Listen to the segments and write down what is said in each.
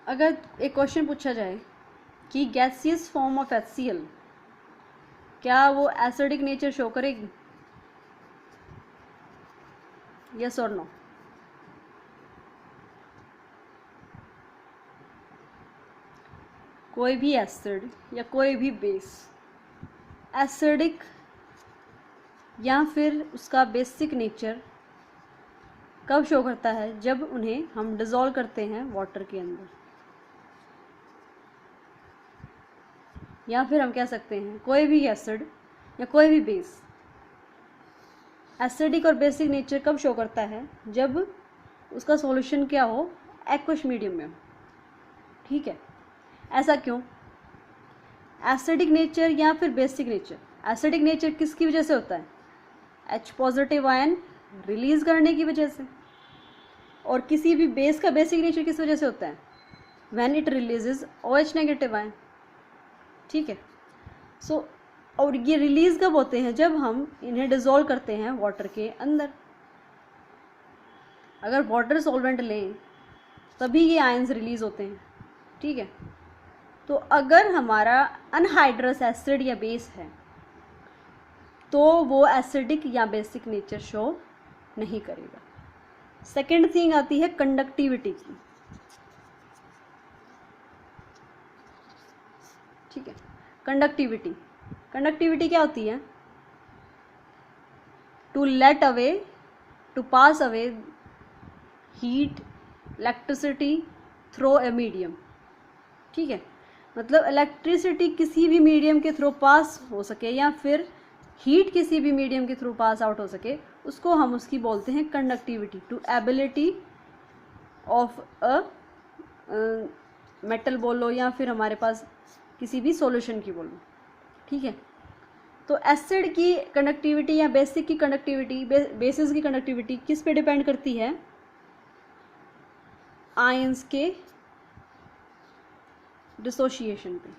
अगर एक क्वेश्चन पूछा जाए कि गैसियस फॉर्म ऑफ HCl क्या वो एसिडिक नेचर शो करेगी, यस और नो? कोई भी एसिड या कोई भी बेस एसिडिक या फिर उसका बेसिक नेचर कब शो करता है? जब उन्हें हम डिसॉल्व करते हैं वाटर के अंदर, या फिर हम कह सकते हैं कोई भी एसिड या कोई भी बेस एसिडिक और बेसिक नेचर कब शो करता है? जब उसका सॉल्यूशन क्या हो? एक्वस मीडियम में हो। ठीक है, ऐसा क्यों? एसिडिक नेचर या फिर बेसिक नेचर? एसिडिक नेचर किसकी वजह से होता है? H पॉजिटिव आयन रिलीज करने की वजह से। और किसी भी बेस का बेसिक नेचर किस वजह से होता है? When it releases OH negative ion. ठीक है, सो और ये रिलीज कब होते हैं? जब हम इन्हें डिसॉल्व करते हैं वाटर के अंदर। अगर वाटर सॉल्वेंट लें तभी ये आयंस रिलीज होते हैं। ठीक है, तो अगर हमारा अनहाइड्रस एसिड या बेस है तो वो एसिडिक या बेसिक नेचर शो नहीं करेगा। सेकेंड थिंग आती है कंडक्टिविटी की। ठीक है, कंडक्टिविटी क्या होती है? To let away, to pass away heat, electricity through a medium. ठीक है, मतलब इलेक्ट्रिसिटी किसी भी मीडियम के थ्रू पास हो सके या फिर हीट किसी भी मीडियम के थ्रू पास आउट हो सके, उसको हम उसकी बोलते हैं conductivity. To ability of a metal बोलो या फिर हमारे पास किसी भी सॉल्यूशन की बोलो। ठीक है, तो एसिड की कंडक्टिविटी या बेसिक की कंडक्टिविटी, बेसिस की कंडक्टिविटी किस पे डिपेंड करती है? आयंस के डिसोशिएशन पे।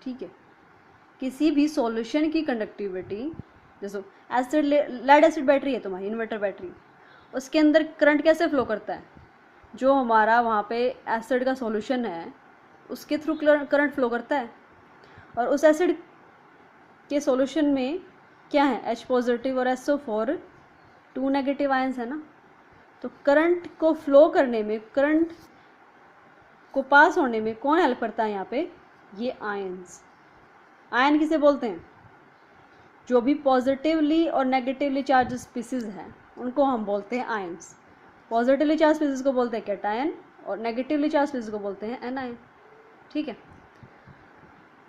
ठीक है, किसी भी सॉल्यूशन की कंडक्टिविटी, जैसे एसिड, लेड एसिड बैटरी है तुम्हारी, इन्वर्टर बैटरी, उसके अंदर करंट कैसे फ्लो करता है? जो हमारा वहाँ पे एसिड का सॉल्यूशन है उसके थ्रू करंट फ्लो करता है। और उस एसिड के सॉल्यूशन में क्या है? H पॉजिटिव और SO4 2 नेगेटिव आयंस है ना। तो करंट को फ्लो करने में, करंट को पास होने में कौन हेल्प करता है यहाँ पे? ये आयंस। आयन किसे बोलते हैं? जो भी पॉजिटिवली और नेगेटिवली चार्ज स्पीसीज हैं उनको हम बोलते हैं आयंस। पॉजिटिवली चार्ज स्पीसीज को बोलते हैं कैटायन और नेगेटिवली चार्ज स्पीसीज को बोलते हैं एनायन। ठीक है,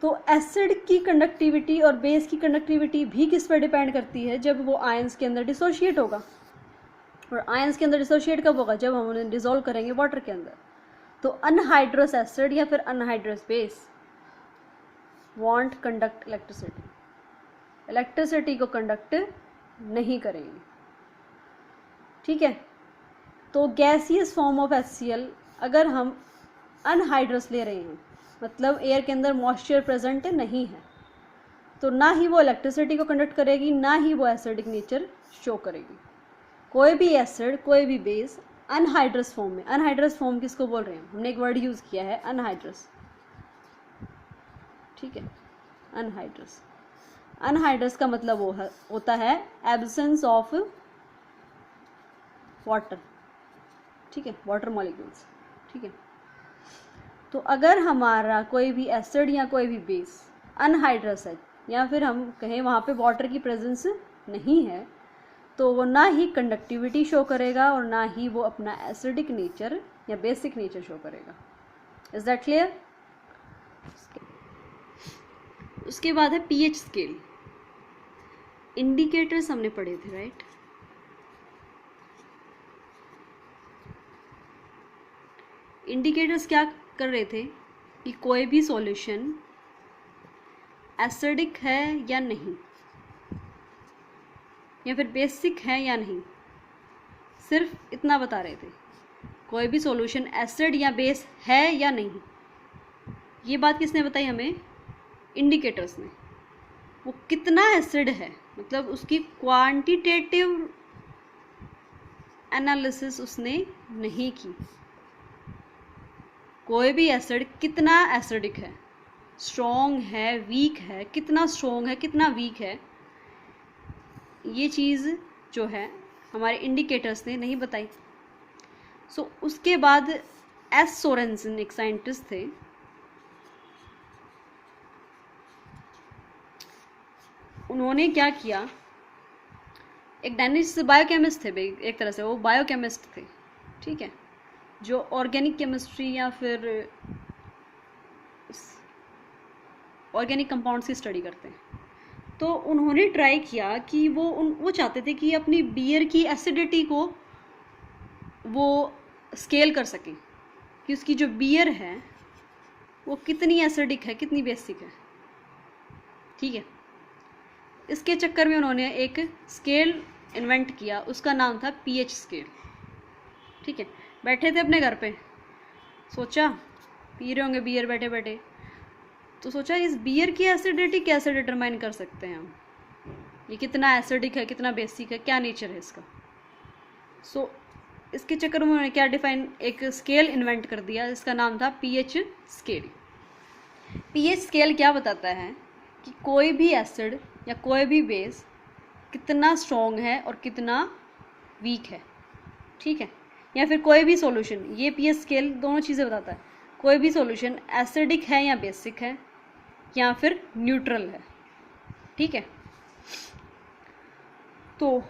तो एसिड की कंडक्टिविटी और बेस की कंडक्टिविटी भी किस पर डिपेंड करती है? जब वो आयंस के अंदर डिसोशिएट होगा। और आयंस के अंदर डिसोशिएट कब होगा? जब हम उन्हें डिसॉल्व करेंगे वाटर के अंदर। तो अनहाइड्रस एसिड या फिर anhydrous base want conduct electricity, electricity को कंडक्ट नहीं करेंगे। ठीक है, तो गैसियस फॉर्म ऑफ HCl अगर हम अनहाइड्रस ले रहे हैं, मतलब एयर के अंदर मॉइस्चर प्रेजेंट नहीं है, तो ना ही वो इलेक्ट्रिसिटी को कंडक्ट करेगी, ना ही वो एसिडिक नेचर शो करेगी। कोई भी एसिड, कोई भी बेस अनहाइड्रस फॉर्म में, अनहाइड्रस फॉर्म किसको बोल रहे हैं? हमने एक वर्ड यूज़ किया है अनहाइड्रस। ठीक है, अनहाइड्रस, अनहाइड्रस का मतलब वो होता है एब्सेंस ऑफ वाटर। ठीक है, वाटर मॉलिक्यूल्स। ठीक है, तो अगर हमारा कोई भी एसिड या कोई भी बेस अनहाइड्रस है या फिर हम कहें वहाँ पे वाटर की प्रेजेंस नहीं है, तो वो ना ही कंडक्टिविटी शो करेगा और ना ही वो अपना एसिडिक नेचर या बेसिक नेचर शो करेगा। Is that clear? उसके बाद है pH स्केल। इंडिकेटर्स हमने पढ़े थे, राइट? इंडिकेटर्स क्या कर रहे थे कि कोई भी सॉल्यूशन एसिडिक है या नहीं, या फिर बेसिक है या नहीं, सिर्फ इतना बता रहे थे। कोई भी सॉल्यूशन एसिड या बेस है या नहीं, ये बात किसने बताई हमें? इंडिकेटर्स ने। वो कितना एसिड है, मतलब उसकी क्वांटिटेटिव एनालिसिस उसने नहीं की। कोई भी एसिड कितना एसिडिक है, स्ट्रॉन्ग है, वीक है, कितना स्ट्रॉन्ग है, कितना वीक है, ये चीज़ जो है हमारे इंडिकेटर्स ने नहीं बताई। सो उसके बाद एस सोरेनसन एक साइंटिस्ट थे, उन्होंने क्या किया, एक डेनिश बायोकेमिस्ट थे, एक तरह से वो बायोकेमिस्ट थे, ठीक है, जो ऑर्गेनिक केमिस्ट्री या फिर ऑर्गेनिक कंपाउंड्स की स्टडी करते हैं। तो उन्होंने ट्राई किया कि वो चाहते थे कि अपनी बियर की एसिडिटी को वो स्केल कर सकें, कि उसकी जो बियर है वो कितनी एसिडिक है, कितनी बेसिक है, ठीक है। इसके चक्कर में उन्होंने एक स्केल इन्वेंट किया, उसका नाम था पीएच स्केल, ठीक है। बैठे थे अपने घर पे, सोचा, पी रहे होंगे बियर बैठे बैठे, तो सोचा इस बियर की एसिडिटी कैसे डिटरमाइन कर सकते हैं हम, ये कितना एसिडिक है, कितना बेसिक है, क्या नेचर है इसका। सो इसके चक्कर में उन्होंने क्या एक स्केल इन्वेंट कर दिया, इसका नाम था पीएच स्केल। पीएच स्केल क्या बताता है कि कोई भी एसिड या कोई भी बेस कितना स्ट्रॉन्ग है और कितना वीक है, ठीक है, या फिर कोई भी सॉल्यूशन, ये पीएच स्केल दोनों चीज़ें बताता है, कोई भी सॉल्यूशन एसिडिक है या बेसिक है या फिर न्यूट्रल है, ठीक है। तो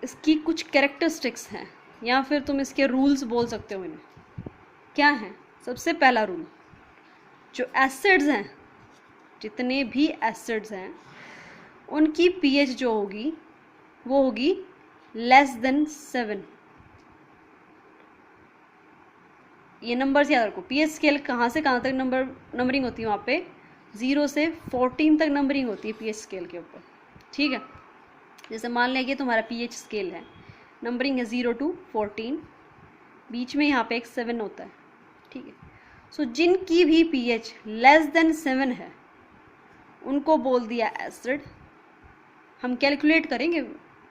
इसकी कुछ कैरेक्टरिस्टिक्स हैं या फिर तुम इसके रूल्स बोल सकते हो इन्हें, क्या हैं। सबसे पहला रूल, जो एसिड्स हैं, जितने भी एसिड्स हैं उनकी पीएच जो होगी वो होगी लेस देन 7। ये नंबर्स याद रखो, पीएच स्केल कहाँ से कहाँ तक नंबरिंग होती है, वहाँ पे 0 से 14 तक नंबरिंग होती है पीएच स्केल के ऊपर, ठीक है। जैसे मान लें कि तुम्हारा पीएच स्केल है, नंबरिंग है 0 to 14, बीच में यहाँ पे एक 7 होता है, ठीक है। सो जिनकी भी पीएच लेस देन 7 है उनको बोल दिया एसिड। हम कैलकुलेट करेंगे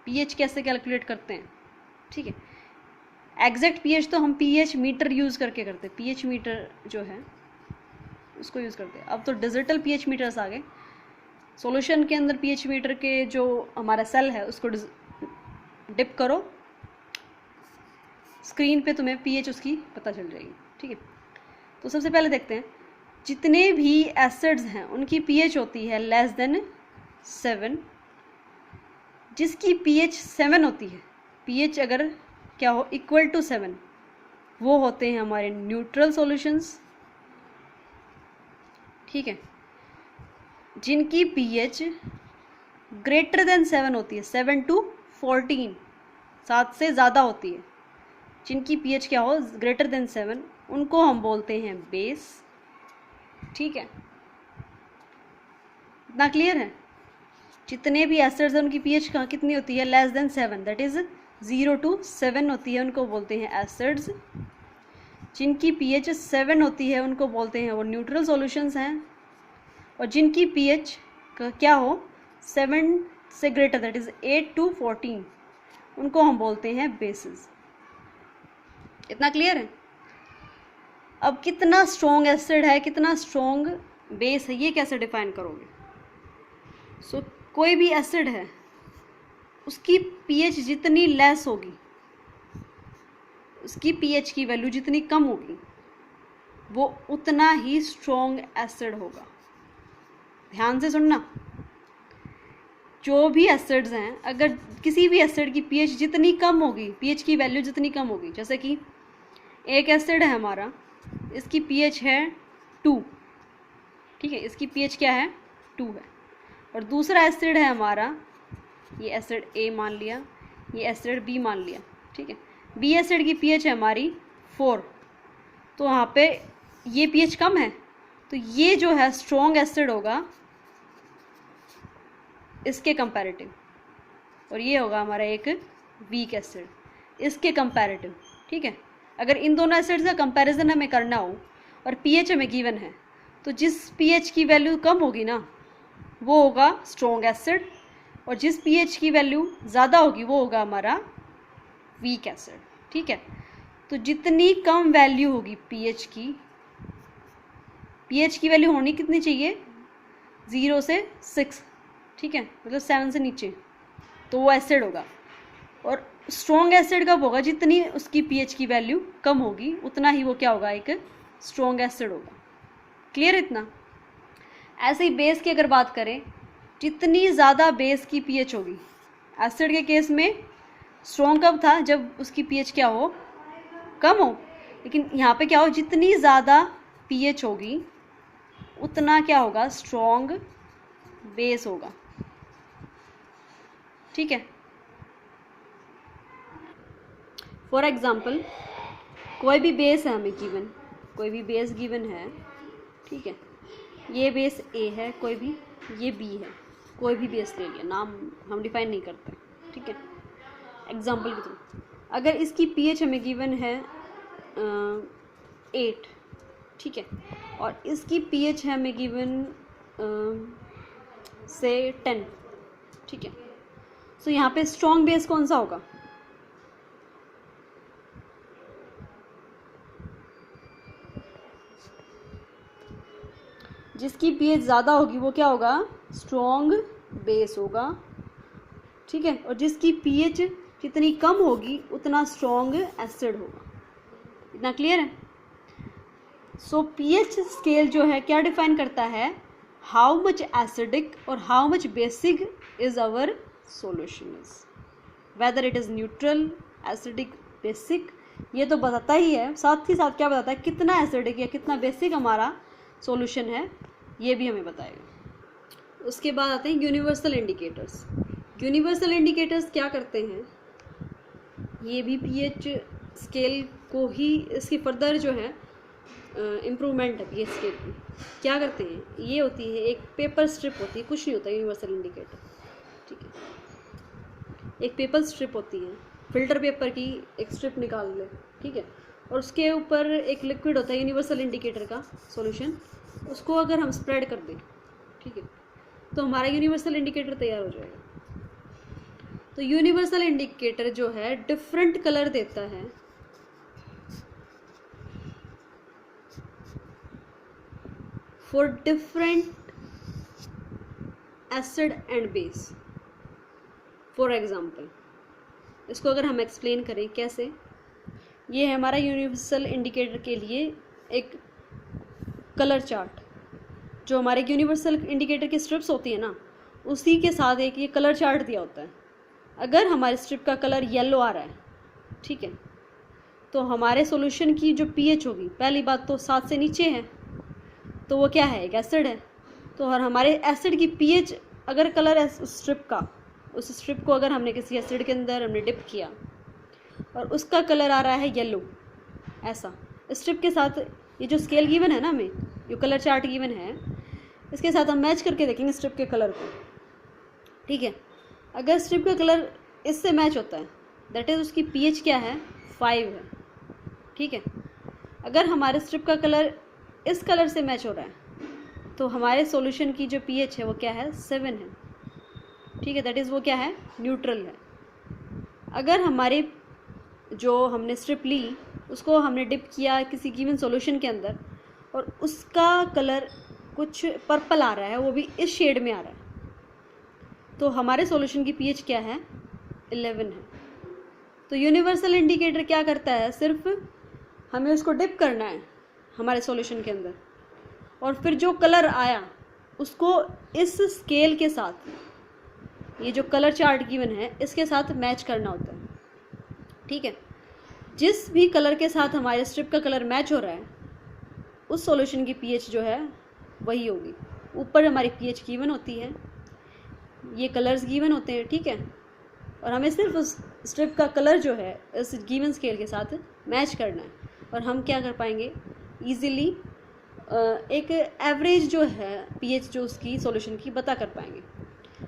पीएच कैसे कैलकुलेट करते हैं, ठीक है। एग्जैक्ट पीएच तो हम पीएच मीटर यूज़ करके करते हैं, पीएच मीटर जो है उसको यूज़ करते हैं। अब तो डिजिटल पीएच मीटर्स आ गए, सॉल्यूशन के अंदर पीएच मीटर के जो हमारा सेल है उसको डिप करो, स्क्रीन पे तुम्हें पीएच उसकी पता चल जाएगी, ठीक है। तो सबसे पहले देखते हैं, जितने भी एसिड्स हैं उनकी पीएच होती है लेस देन 7। जिसकी पीएच 7 होती है, पीएच अगर क्या हो इक्वल टू 7, वो होते हैं हमारे न्यूट्रल सॉल्यूशंस, ठीक है। जिनकी पीएच ग्रेटर देन 7 होती है, 7 to 14, 7 से ज़्यादा होती है, जिनकी पीएच क्या हो ग्रेटर देन 7, उनको हम बोलते हैं बेस, ठीक है। इतना क्लियर है। जितने भी एसिड्स हैं उनकी पीएच कहाँ कितनी होती है, less than 7, that is 0 to 7 होती है, उनको बोलते हैं एसिड्स। जिनकी पीएच 7 होती है उनको बोलते हैं वो न्यूट्रल सॉल्यूशंस हैं, और जिनकी पीएच का क्या हो 7 से ग्रेटर, दैट इज़ 8 to 14, उनको हम बोलते हैं बेसिस। इतना क्लियर है। अब कितना स्ट्रॉन्ग एसिड है, कितना स्ट्रॉन्ग बेस है, ये कैसे डिफाइन करोगे। सो कोई भी एसिड है उसकी पीएच जितनी लेस होगी, उसकी पीएच की वैल्यू जितनी कम होगी, वो उतना ही स्ट्रॉन्ग एसिड होगा। ध्यान से सुनना, जो भी एसिड्स हैं, अगर किसी भी एसिड की पीएच जितनी कम होगी, पीएच की वैल्यू जितनी कम होगी, जैसे कि एक एसिड है हमारा, इसकी पीएच है 2, ठीक है, इसकी पीएच क्या है 2 है, और दूसरा एसिड है हमारा, ये एसिड ए मान लिया, ये एसिड बी मान लिया, ठीक है। बी एसिड की पीएच है हमारी 4, तो वहाँ पे ये पीएच कम है, तो ये जो है स्ट्रॉन्ग एसिड होगा इसके कंपैरेटिव, और ये होगा हमारा एक वीक एसिड इसके कंपैरेटिव, ठीक है। अगर इन दोनों एसिड्स का कंपैरिजन हमें करना हो और पीएच हमें गिवन है, तो जिस पीएच की वैल्यू कम होगी ना वो होगा स्ट्रॉन्ग एसिड, और जिस पीएच की वैल्यू ज़्यादा होगी वो होगा हमारा वीक एसिड, ठीक है। तो जितनी कम वैल्यू होगी पीएच की पीएच की वैल्यू होनी कितनी चाहिए, 0 से 6, ठीक है, मतलब 7 से नीचे, तो वो एसिड होगा। और स्ट्रॉन्ग एसिड कब होगा, जितनी उसकी पीएच की वैल्यू कम होगी उतना ही वो क्या होगा, एक स्ट्रॉन्ग एसिड होगा। क्लियर इतना। ऐसे ही बेस की अगर बात करें, जितनी ज़्यादा बेस की पीएच होगी, एसिड के केस में स्ट्रॉन्ग कब था, जब उसकी पीएच क्या हो, कम हो, लेकिन यहाँ पे क्या हो, जितनी ज़्यादा पीएच होगी उतना क्या होगा, स्ट्रॉन्ग बेस होगा, ठीक है। फॉर एग्जाम्पल, कोई भी बेस है हमें गिवन, कोई भी बेस गिवन है, ठीक है, ये बेस ए है, कोई भी, ये बी है, कोई भी बेस ले लिया, नाम हम डिफाइन नहीं करते, ठीक है। एग्जाम्पल के थ्रू, अगर इसकी पीएच हमें गिवन है 8, ठीक है, और इसकी पीएच है हमें गिवन से 10, ठीक है, सो यहाँ पे स्ट्रॉन्ग बेस कौन सा होगा, जिसकी पीएच ज़्यादा होगी वो क्या होगा, स्ट्रॉन्ग बेस होगा, ठीक है, और जिसकी पीएच जितनी कम होगी उतना स्ट्रॉन्ग एसिड होगा। इतना क्लियर है। सो पीएच स्केल जो है क्या डिफाइन करता है, हाउ मच एसिडिक और how much basic is our solution is, whether it is neutral, acidic, basic, ये तो बताता ही है, साथ ही साथ क्या बताता है, कितना एसिडिक या कितना बेसिक हमारा सॉल्यूशन है, ये भी हमें बताएगा। उसके बाद आते हैं यूनिवर्सल इंडिकेटर्स। यूनिवर्सल इंडिकेटर्स क्या करते हैं, ये भी पीएच स्केल को ही, इसकी फर्दर जो है इम्प्रूवमेंट है पीएच स्केल की। क्या करते हैं, ये होती है एक पेपर स्ट्रिप होती है, कुछ नहीं होता यूनिवर्सल इंडिकेटर, ठीक है, एक पेपर स्ट्रिप होती है, फिल्टर पेपर की एक स्ट्रिप निकाल ले, ठीक है, और उसके ऊपर एक लिक्विड होता है यूनिवर्सल इंडिकेटर का सॉल्यूशन, उसको अगर हम स्प्रेड कर दें, ठीक है, तो हमारा यूनिवर्सल इंडिकेटर तैयार हो जाएगा। तो यूनिवर्सल इंडिकेटर जो है डिफरेंट कलर देता है, for different acid and base. For example, इसको अगर हम एक्सप्लेन करें कैसे, ये है हमारा यूनिवर्सल इंडिकेटर के लिए एक कलर चार्ट, जो हमारे यूनिवर्सल इंडिकेटर की स्ट्रिप्स होती है ना, उसी के साथ एक ये कलर चार्ट दिया होता है। अगर हमारे स्ट्रिप का कलर येलो आ रहा है, ठीक है, तो हमारे सॉल्यूशन की जो पीएच होगी, पहली बात तो 7 से नीचे है, तो वो क्या है, एक एसिड है। तो और हमारे एसिड की पीएच, अगर कलर स्ट्रिप का, उस स्ट्रिप को अगर हमने किसी एसिड के अंदर हमने डिप किया और उसका कलर आ रहा है येलो, ऐसा स्ट्रिप के साथ, ये जो स्केल गिवन है ना हमें, जो कलर चार्ट गिवन है, इसके साथ हम मैच करके देखेंगे स्ट्रिप के कलर को, ठीक है। अगर स्ट्रिप का कलर इससे मैच होता है, दैट इज़ उसकी पीएच क्या है, 5 है, ठीक है। अगर हमारे स्ट्रिप का कलर इस कलर से मैच हो रहा है, तो हमारे सॉल्यूशन की जो पीएच है वो क्या है, 7 है, ठीक है, दैट इज़ वो क्या है, न्यूट्रल है। अगर हमारे जो हमने स्ट्रिप ली, उसको हमने डिप किया किसी गिवन सॉल्यूशन के अंदर, और उसका कलर कुछ पर्पल आ रहा है, वो भी इस शेड में आ रहा है, तो हमारे सॉल्यूशन की पीएच क्या है, 11 है। तो यूनिवर्सल इंडिकेटर क्या करता है, सिर्फ हमें उसको डिप करना है हमारे सॉल्यूशन के अंदर, और फिर जो कलर आया उसको इस स्केल के साथ, ये जो कलर चार्ट गिवन है इसके साथ मैच करना होता है, ठीक है। जिस भी कलर के साथ हमारे स्ट्रिप का कलर मैच हो रहा है, उस सॉल्यूशन की पीएच जो है वही होगी। ऊपर हमारी पीएच गिवन होती है, ये कलर्स गिवन होते हैं, ठीक है, और हमें सिर्फ उस स्ट्रिप का कलर जो है इस गिवन स्केल के साथ मैच करना है, और हम क्या कर पाएंगे, ईज़िली एक एवरेज जो है पीएच जो उसकी सॉल्यूशन की बता कर पाएंगे।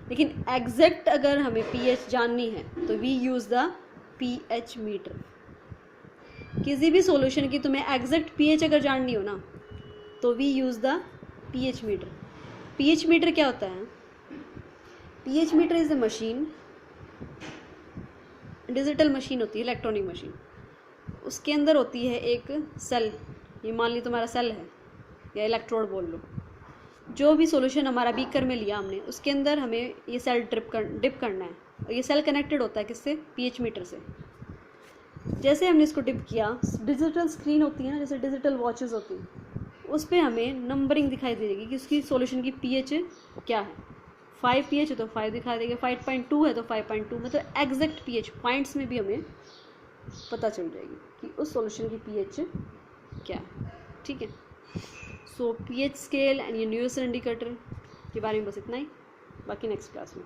लेकिन एग्जैक्ट अगर हमें पीएच जाननी है तो we use the pH meter. किसी भी सॉल्यूशन की तुम्हें एग्जैक्ट पीएच अगर जाननी हो ना, तो we use the pH meter. PH meter क्या होता है, pH meter is a machine, digital machine होती है, इलेक्ट्रॉनिक मशीन। उसके अंदर होती है एक सेल, ये मान ली तुम्हारा सेल है या इलेक्ट्रोड बोल लो, जो भी सॉल्यूशन हमारा बीकर में लिया हमने, उसके अंदर हमें ये सेल डिप करना है। और ये सेल कनेक्टेड होता है किससे? पीएच मीटर से। जैसे हमने इसको डिप किया, डिजिटल स्क्रीन होती है ना, जैसे डिजिटल वॉचेस होती हैं, उस पर हमें नंबरिंग दिखाई देगी कि उसकी सॉल्यूशन की पीएच क्या है। 5 पीएच है तो 5 दिखा देगा, 5.2 है तो 5.2, मतलब एग्जैक्ट पीएच पॉइंट्स में भी हमें पता चल जाएगी कि उस सॉल्यूशन की पीएच क्या है। ठीक है। सो pH scale and universal indicator के बारे में बस इतना ही, बाकी नेक्स्ट क्लास में।